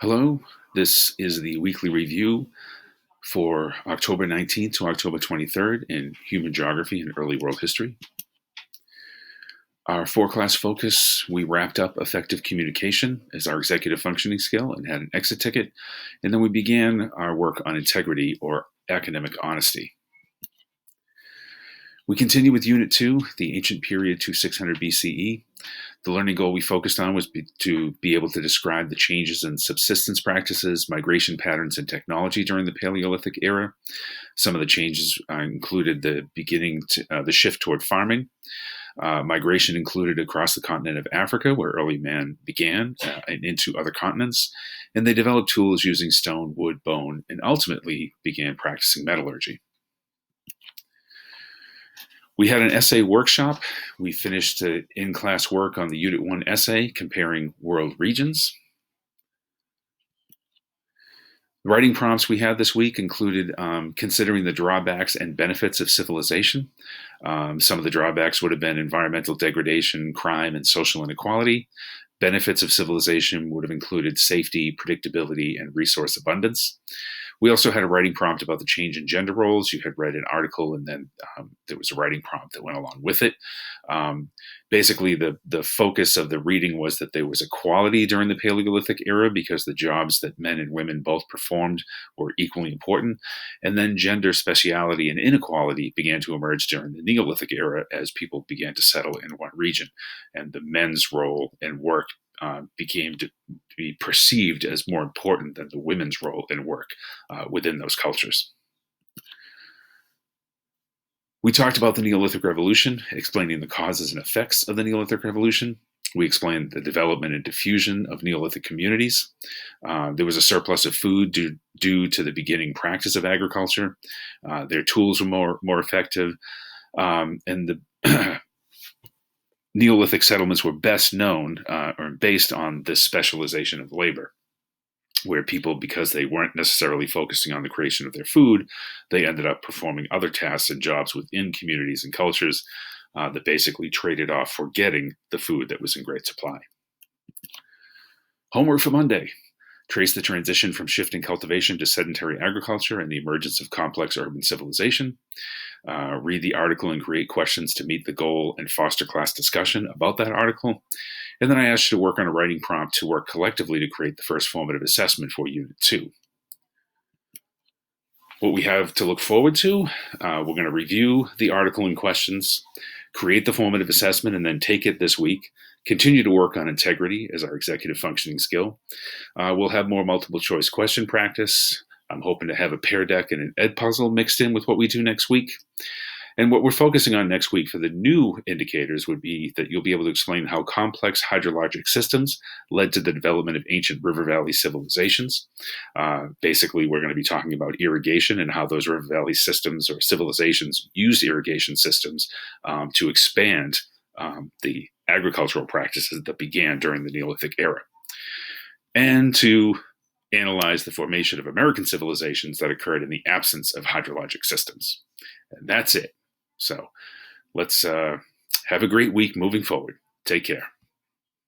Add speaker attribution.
Speaker 1: Hello, this is the weekly review for October 19th to October 23rd in Human Geography and Early World History. Our four-class focus, we wrapped up effective communication as our executive functioning skill and had an exit ticket, and then we began our work on integrity or academic honesty. We continue with Unit 2, the ancient period to 600 BCE. The learning goal we focused on was to be able to describe the changes in subsistence practices, migration patterns, and technology during the Paleolithic era. Some of the changes included the shift toward farming. Migration included across the continent of Africa, where early man began, and into other continents. And they developed tools using stone, wood, bone, and ultimately began practicing metallurgy. We had an essay workshop. We finished in-class work on the Unit 1 essay comparing world regions. The writing prompts we had this week included considering the drawbacks and benefits of civilization. Some of the drawbacks would have been environmental degradation, crime, and social inequality. Benefits of civilization would have included safety, predictability, and resource abundance. We also had a writing prompt about the change in gender roles. You had read an article, and then there was a writing prompt that went along with it. Basically, the focus of the reading was that there was equality during the Paleolithic era because the jobs that men and women both performed were equally important. And then gender speciality and inequality began to emerge during the Neolithic era as people began to settle in one region. And the men's role and work became to be perceived as more important than the women's role and work within those cultures. We talked about the Neolithic Revolution, explaining the causes and effects of the Neolithic Revolution. We explained the development and diffusion of Neolithic communities. There was a surplus of food due to the beginning practice of agriculture. Their tools were more effective, and the Neolithic settlements were best known or based on this specialization of labor, where people, because they weren't necessarily focusing on the creation of their food, they ended up performing other tasks and jobs within communities and cultures that basically traded off for getting the food that was in great supply. Homework for Monday. Trace the transition from shifting cultivation to sedentary agriculture and the emergence of complex urban civilization. Read the article and create questions to meet the goal and foster class discussion about that article. And then I asked you to work on a writing prompt to work collectively to create the first formative assessment for Unit 2. What we have to look forward to, we're going to review the article and questions, create the formative assessment, and then take it this week. Continue to work on integrity as our executive functioning skill. We'll have more multiple choice question practice. I'm hoping to have a pear deck and an ed puzzle mixed in with what we do next week. And what we're focusing on next week for the new indicators would be that you'll be able to explain how complex hydrologic systems led to the development of ancient river valley civilizations. Basically, we're going to be talking about irrigation and how those river valley systems or civilizations used irrigation systems to expand the agricultural practices that began during the Neolithic era, and to analyze the formation of American civilizations that occurred in the absence of hydrologic systems. And that's it. So let's have a great week moving forward. Take care.